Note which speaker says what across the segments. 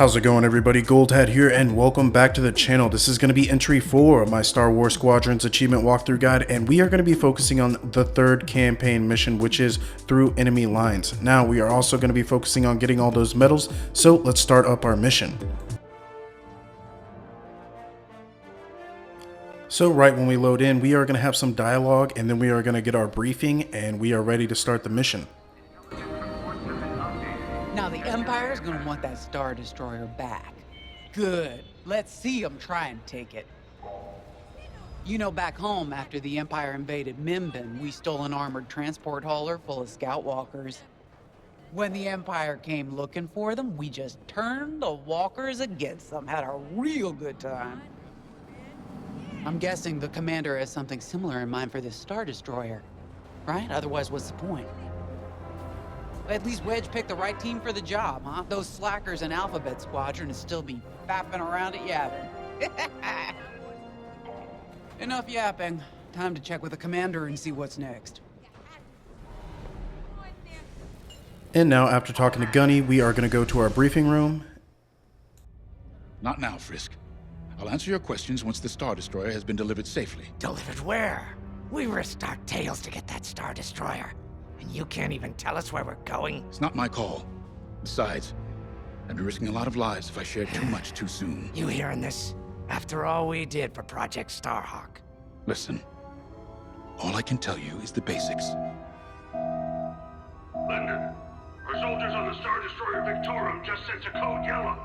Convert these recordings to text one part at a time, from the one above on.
Speaker 1: How's it going, everybody? Goldhead here, and welcome back to the channel. This is going to be entry 4 of my Star Wars Squadrons achievement walkthrough guide, and we are going to be focusing on the third campaign mission, which is through enemy lines. Now, we are also going to be focusing on getting all those medals, so let's start up our mission. So right when we load in, we are going to have some dialogue, and then we are going to get our briefing, and we are ready to start the mission.
Speaker 2: Now the Empire's gonna want that Star Destroyer back. Good. Let's see them try and take it. You know, back home, after the Empire invaded Minbin, we stole an armored transport hauler full of scout walkers. When the Empire came looking for them, we just turned the walkers against them. Had a real good time. I'm guessing the commander has something similar in mind for this Star Destroyer, right? Otherwise, what's the point? At least Wedge picked the right team for the job, huh? Those slackers in Alphabet Squadron would still be fapping around at yapping. Enough yapping. Time to check with the commander and see what's next.
Speaker 1: And now, after talking to Gunny, we are going to go to our briefing room.
Speaker 3: Not now, Frisk. I'll answer your questions once the Star Destroyer has been delivered safely.
Speaker 4: Delivered where? We risked our tails to get that Star Destroyer. And you can't even tell us where we're going?
Speaker 3: It's not my call. Besides, I'd be risking a lot of lives if I shared too much too soon.
Speaker 4: You hearing this? After all we did for Project Starhawk.
Speaker 3: Listen, all I can tell you is the basics.
Speaker 5: Linden, our soldiers on the Star Destroyer Victorium just sent a code yellow.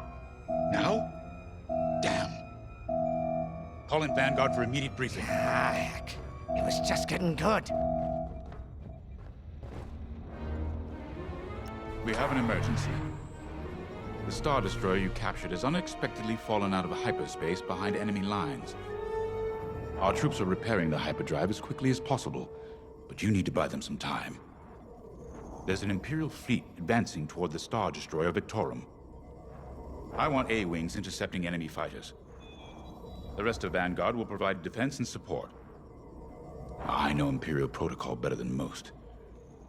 Speaker 3: Now? Damn. Call in Vanguard for immediate briefing.
Speaker 4: Ah, heck. It was just getting good.
Speaker 3: We have an emergency. The Star Destroyer you captured has unexpectedly fallen out of hyperspace behind enemy lines. Our troops are repairing the hyperdrive as quickly as possible, but you need to buy them some time. There's an Imperial fleet advancing toward the Star Destroyer Victorum. I want A-wings intercepting enemy fighters. The rest of Vanguard will provide defense and support. I know Imperial protocol better than most.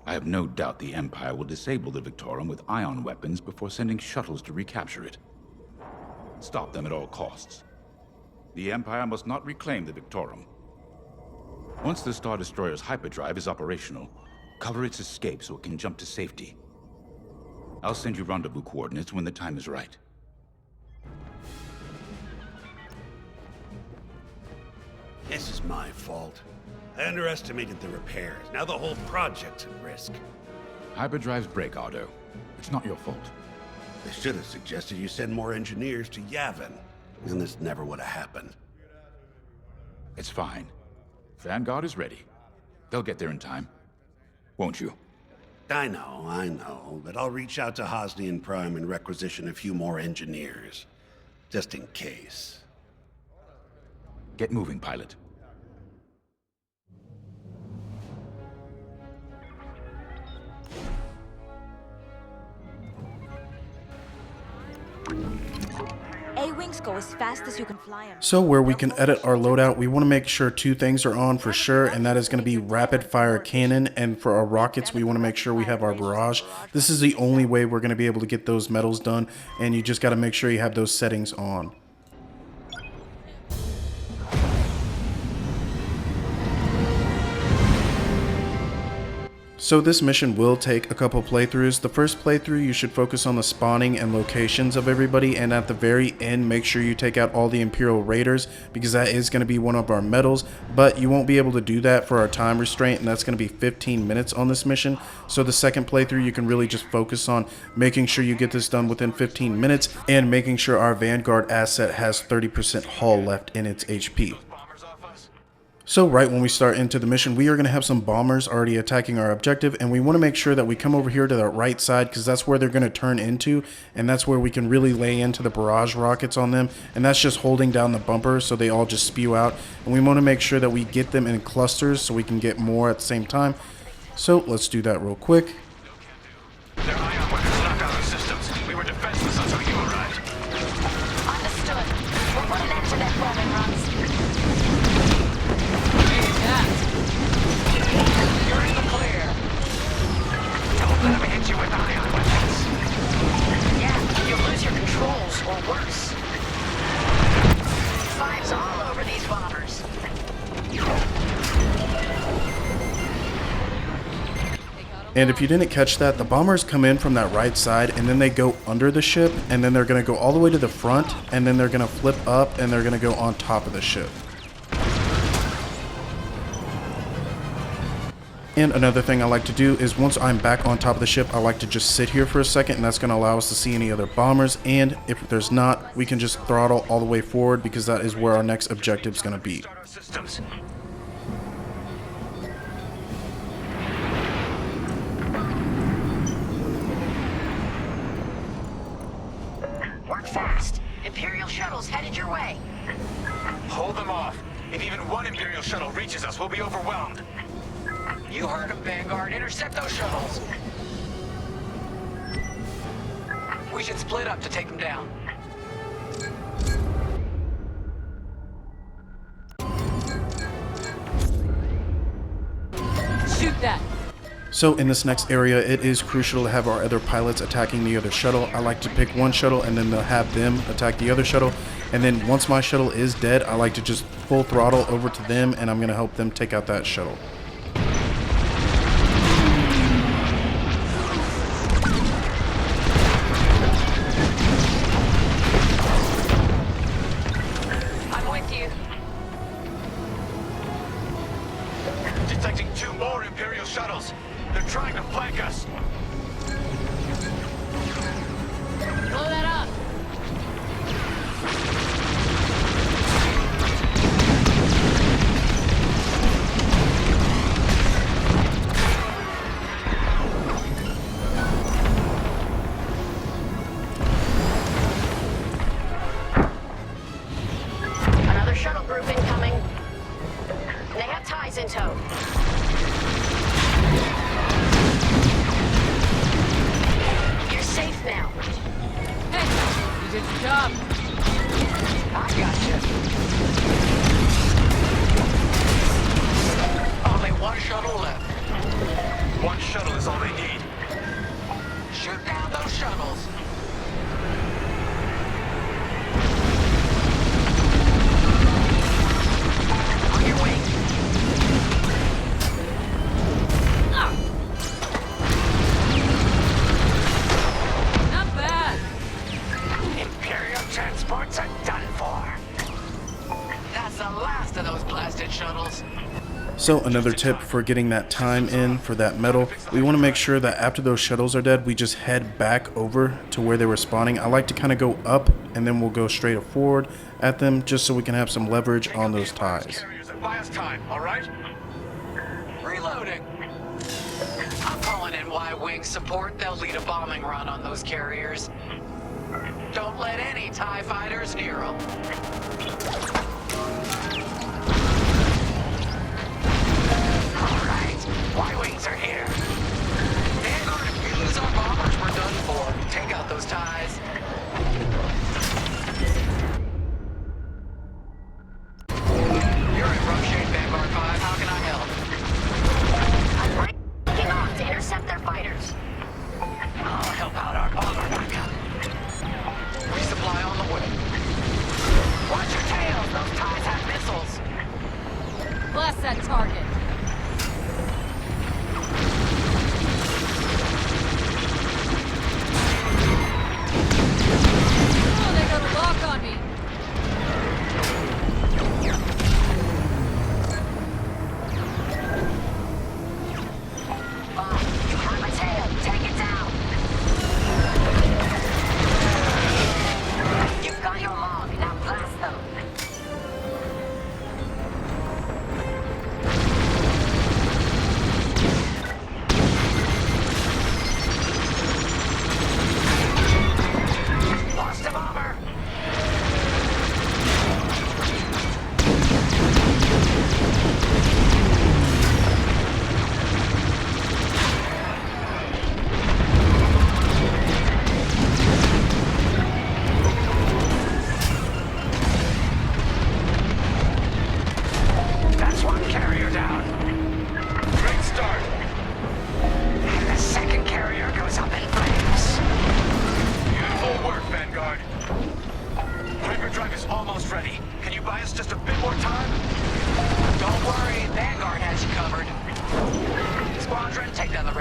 Speaker 3: I have no doubt the Empire will disable the Victorium with ion weapons before sending shuttles to recapture it. Stop them at all costs. The Empire must not reclaim the Victorium. Once the Star Destroyer's hyperdrive is operational, cover its escape so it can jump to safety. I'll send you rendezvous coordinates when the time is right.
Speaker 5: This is my fault. I underestimated the repairs. Now the whole project's at risk.
Speaker 3: Hyperdrives break, Otto. It's not your fault.
Speaker 5: They should have suggested you send more engineers to Yavin, and this never would have happened.
Speaker 3: It's fine. Vanguard is ready. They'll get there in time. Won't you?
Speaker 5: I know, but I'll reach out to Hosnian Prime and requisition a few more engineers. Just in case.
Speaker 3: Get moving, pilot.
Speaker 6: A-wings go as fast as you can fly them.
Speaker 1: So where we can edit our loadout, we want to make sure two things are on for sure, and that is going to be rapid fire cannon, and for our rockets we want to make sure we have our barrage. This is the only way we're going to be able to get those medals done, and you just got to make sure you have those settings on. So this mission will take a couple playthroughs. The first playthrough you should focus on the spawning and locations of everybody, and at the very end make sure you take out all the Imperial Raiders, because that is going to be one of our medals, but you won't be able to do that for our time restraint, and that's going to be 15 minutes on this mission. So the second playthrough you can really just focus on making sure you get this done within 15 minutes and making sure our Vanguard asset has 30% hull left in its HP. So right when we start into the mission, we are going to have some bombers already attacking our objective, and we want to make sure that we come over here to the right side, because that's where they're going to turn into, and that's where we can really lay into the barrage rockets on them, and that's just holding down the bumper so they all just spew out. And we want to make sure that we get them in clusters so we can get more at the same time. So let's do that real quick.
Speaker 7: Their ion weapons knocked out our systems. We were defenseless until you arrived.
Speaker 6: Understood. We'll put an end to their bombing runs.
Speaker 7: You're in the clear. Don't let them hit you with ion weapons.
Speaker 6: Yeah, you'll lose your controls.
Speaker 1: And if you didn't catch that, the bombers come in from that right side and then they go under the ship and then they're going to go all the way to the front and then they're going to flip up and they're going to go on top of the ship. And another thing I like to do is once I'm back on top of the ship, I like to just sit here for a second, and that's going to allow us to see any other bombers. And if there's not, we can just throttle all the way forward because that is where our next objective is going to be.
Speaker 7: Start our systems.
Speaker 6: Work fast. Imperial shuttles headed your way.
Speaker 7: Hold them off. If even one Imperial shuttle reaches us, we'll be overwhelmed.
Speaker 2: You heard him, Vanguard. Intercept those shuttles. We should split up to take them down.
Speaker 8: Shoot that!
Speaker 1: So in this next area, it is crucial to have our other pilots attacking the other shuttle. I like to pick one shuttle and then have them attack the other shuttle. And then once my shuttle is dead, I like to just full throttle over to them and I'm going to help them take out that shuttle.
Speaker 6: I'm with you.
Speaker 7: Detecting 2 more Imperial shuttles. They're trying to flank us.
Speaker 8: Blow that up!
Speaker 6: Another shuttle group incoming. They have ties in tow. You're safe now.
Speaker 8: Hey, you did your job.
Speaker 2: I gotcha. Only one shuttle left.
Speaker 7: One shuttle is all they need.
Speaker 2: Shoot down those shuttles. On your way.
Speaker 8: Not bad.
Speaker 4: Imperial transports are done for.
Speaker 2: That's the last of those blasted shuttles.
Speaker 1: So another tip for getting that time in for that metal, we want to make sure that after those shuttles are dead, we just head back over to where they were spawning. I like to kind of go up and then we'll go straight forward at them just so we can have some leverage on those ties.
Speaker 7: Carriers and buy us time, all right?
Speaker 2: Reloading. I'm calling in Y-Wing support. They'll lead a bombing run on those carriers. Don't let any TIE fighters near them.
Speaker 4: All right, Y-Wings are here.
Speaker 2: Vanguard, if we lose our bombers, we're done for. Take out those ties. You're in rough shape, Vanguard 5. How can I help?
Speaker 6: I'm breaking off to intercept their fighters.
Speaker 4: I'll help out our bomber backup.
Speaker 2: Resupply on the way.
Speaker 6: Watch your tails. Those ties have missiles.
Speaker 8: Blast that target. Oh, they got a lock on me.
Speaker 6: Bob, you have a tail. Take it down. You've got your log. Now blast them.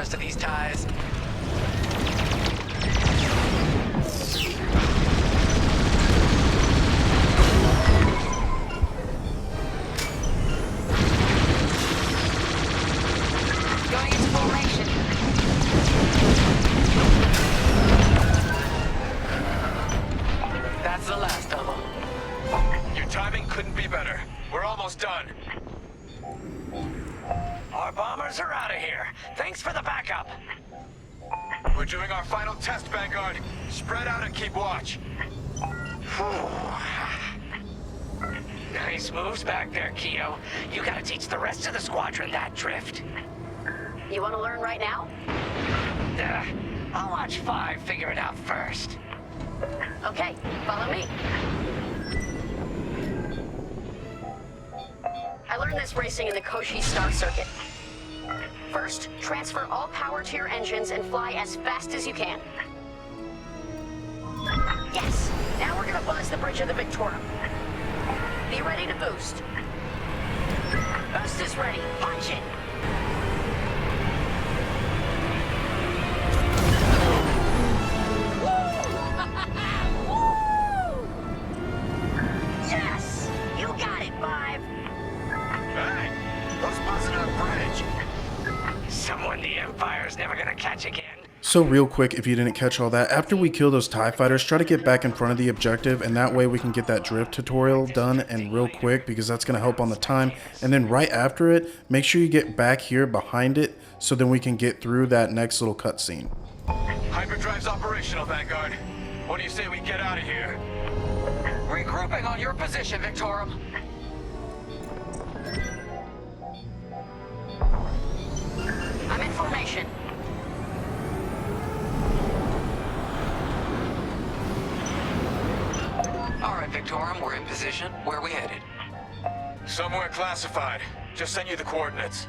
Speaker 2: rest of these ties.
Speaker 6: Going into formation.
Speaker 2: That's the last of them.
Speaker 7: Your timing couldn't be better. We're almost done.
Speaker 4: Our bombers are out of here. Thanks for the backup.
Speaker 7: We're doing our final test, Vanguard. Spread out and keep watch.
Speaker 4: Nice moves back there, Keo. You gotta teach the rest of the squadron that drift.
Speaker 6: You want to learn right now?
Speaker 4: I'll watch 5 figure it out first.
Speaker 6: Okay, follow me. I learned this racing in the Koshi Star Circuit. First, transfer all power to your engines and fly as fast as you can. Yes! Now we're gonna buzz the bridge of the Victorum. Be ready to boost. Boost is ready. Punch it! Yes! You got it, 5!
Speaker 7: Hey! Who's buzzing our bridge?
Speaker 4: Someone the Empire's never gonna catch again.
Speaker 1: So real quick, if you didn't catch all that, after we kill those TIE fighters, try to get back in front of the objective, and that way we can get that drift tutorial done and real quick, because that's going to help on the time. And then right after it, make sure you get back here behind it, so then we can get through that next little cutscene.
Speaker 7: Hyperdrive's operational, Vanguard. What do you say we get out of here?
Speaker 2: Regrouping on your position, Victorum.
Speaker 6: I'm in formation.
Speaker 2: All right, Victorum, we're in position. Where are we headed?
Speaker 7: Somewhere classified. Just send you the coordinates.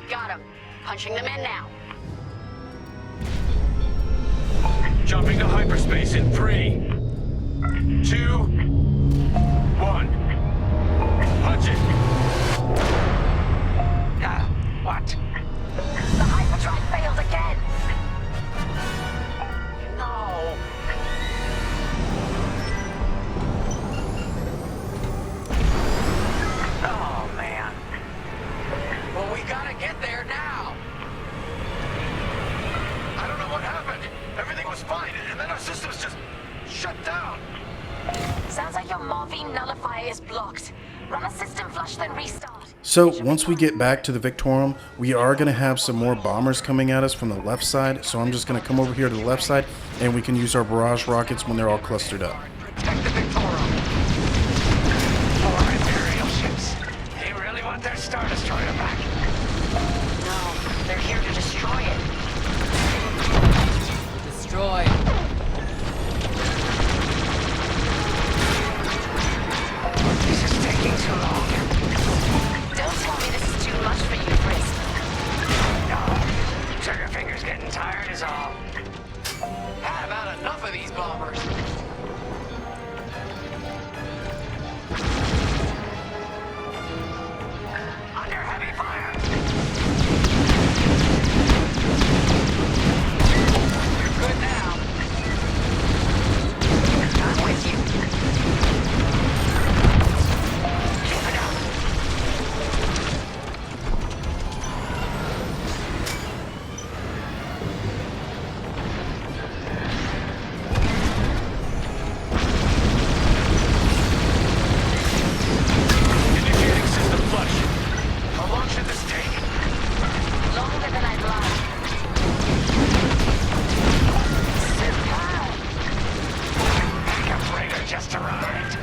Speaker 6: Got him. Punching them in now.
Speaker 7: Jumping to hyperspace in 3, 2, 1. Punch it.
Speaker 4: What?
Speaker 6: The hyperdrive failed again.
Speaker 4: No. Oh, man.
Speaker 2: Well, we gotta get there now.
Speaker 7: I don't know what happened. Everything was fine, and then our systems just shut down.
Speaker 6: Sounds like your morphine nullifier is blocked. Run a system flush, then restart.
Speaker 1: So once we get back to the Victorum, we are going to have some more bombers coming at us from the left side. So I'm just going to come over here to the left side, and we can use our barrage rockets when they're all clustered up.
Speaker 2: Protect the Victorum.
Speaker 4: 4 Imperial ships. They really want their Star Destroyer back.
Speaker 6: No, they're here to destroy it.
Speaker 8: Destroy.
Speaker 4: This is taking too long.
Speaker 6: Don't tell me this is too much for you, Frisk.
Speaker 4: No. Trigger finger's getting tired is all.
Speaker 2: Had about enough of these bombers.
Speaker 4: Under heavy fire.
Speaker 2: You're good now.
Speaker 6: I'm with you.
Speaker 4: Keep it up.
Speaker 7: Indicating system flush. How long should this take?
Speaker 6: Longer than I'd like. Superb.
Speaker 4: Backup Raider just arrived.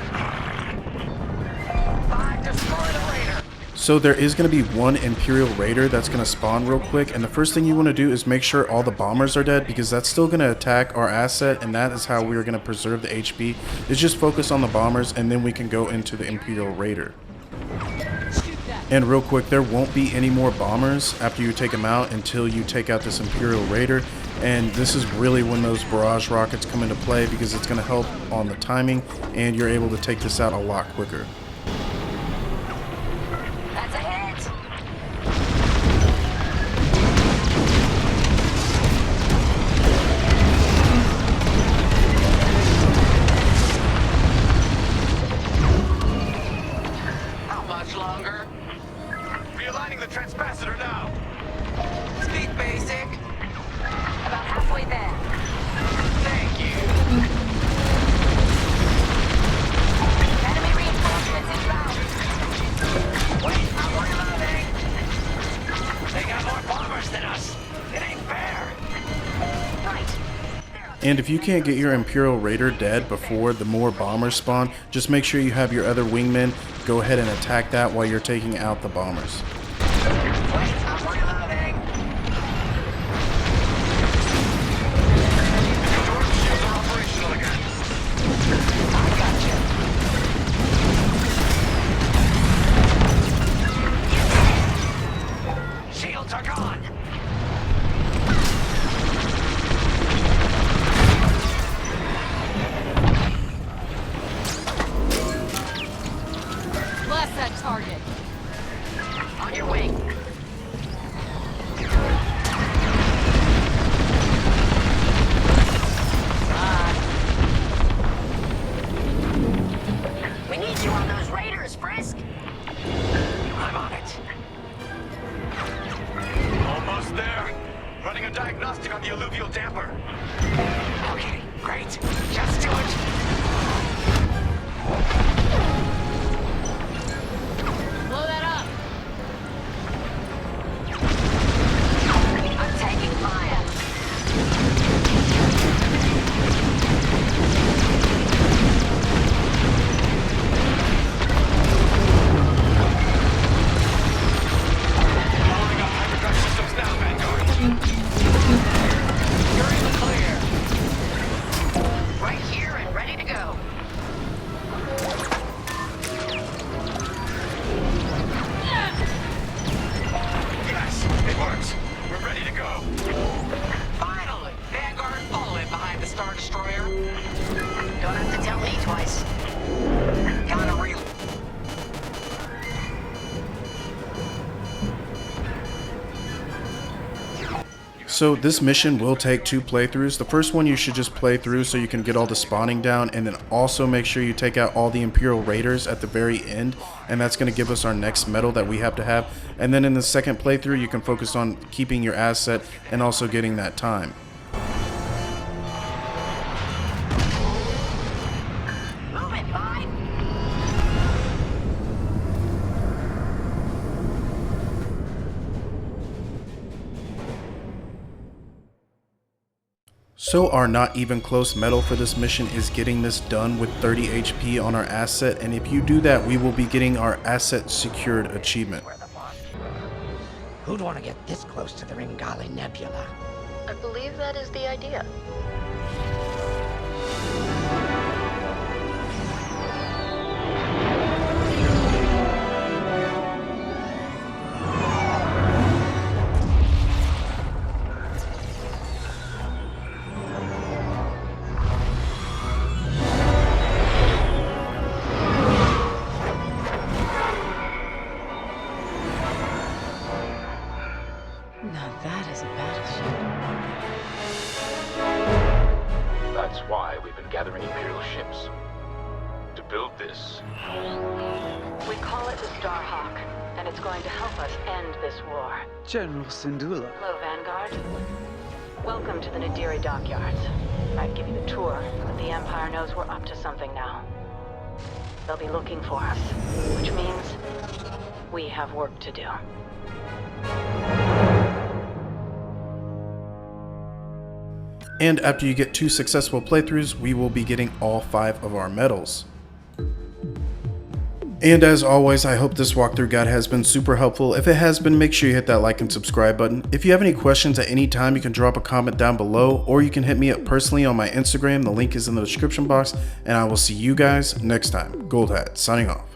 Speaker 2: 5, destroy the Raider.
Speaker 1: So there is going to be one Imperial Raider that's going to spawn real quick, and the first thing you want to do is make sure all the bombers are dead, because that's still going to attack our asset, and that is how we're going to preserve the HP. Is just focus on the bombers, and then we can go into the Imperial Raider.
Speaker 8: Shoot that.
Speaker 1: And real quick, there won't be any more bombers after you take them out until you take out this Imperial Raider. And this is really when those barrage rockets come into play, because it's going to help on the timing, and you're able to take this out a lot quicker.
Speaker 6: That's a hit.
Speaker 7: much longer? Realigning the transpacitor now.
Speaker 2: Speak basic.
Speaker 6: About halfway there.
Speaker 7: Thank you.
Speaker 6: Enemy reinforcements inbound.
Speaker 7: Wait, I'm reloading. They got more bombers than us. It ain't fair.
Speaker 6: Right.
Speaker 1: And if you can't get your Imperial Raider dead before the more bombers spawn, just make sure you have your other wingmen go ahead and attack that while you're taking out the bombers.
Speaker 7: Wait, I'm reloading. Victorium shields are operational again.
Speaker 6: I gotcha.
Speaker 7: Shields are gone.
Speaker 8: Blast that target.
Speaker 6: On your way. We need you on those raiders, Frisk.
Speaker 7: I'm on it. Almost there. Running a diagnostic on the alluvial damper.
Speaker 4: Okay, great. Just do it.
Speaker 8: Blow that up.
Speaker 6: I'm taking fire.
Speaker 7: Blowing up hyperdrive systems now, Vanguard. You're in the clear.
Speaker 6: Right here and ready to go.
Speaker 7: Yes, it works. We're ready to go.
Speaker 2: Finally! Vanguard, follow in behind the Star Destroyer.
Speaker 6: Don't have to tell me twice.
Speaker 2: Gotta reload.
Speaker 1: So this mission will take 2 playthroughs. The first one you should just play through so you can get all the spawning down, and then also make sure you take out all the Imperial Raiders at the very end, and that's going to give us our next medal that we have to have. And then in the second playthrough you can focus on keeping your asset and also getting that time.
Speaker 6: Move it, bye.
Speaker 1: So our not even close medal for this mission is getting this done with 30 HP on our asset, and if you do that we will be getting our asset secured achievement.
Speaker 4: Who'd want to get this close to the Ringali Nebula?
Speaker 6: I believe that is the idea.
Speaker 2: Now that is a battleship.
Speaker 7: That's why we've been gathering Imperial ships. To build this.
Speaker 6: We call it the Starhawk, and it's going to help us end this war.
Speaker 2: General Syndulla.
Speaker 6: Hello, Vanguard. Welcome to the Nadiri dockyards. I'd give you the tour, but the Empire knows we're up to something now. They'll be looking for us, which means we have work to do.
Speaker 1: And after you get 2 successful playthroughs, we will be getting all 5 of our medals. And as always, I hope this walkthrough guide has been super helpful. If it has been, make sure you hit that like and subscribe button. If you have any questions at any time, you can drop a comment down below, or you can hit me up personally on my Instagram. The link is in the description box, and I will see you guys next time. Gold Hat, signing off.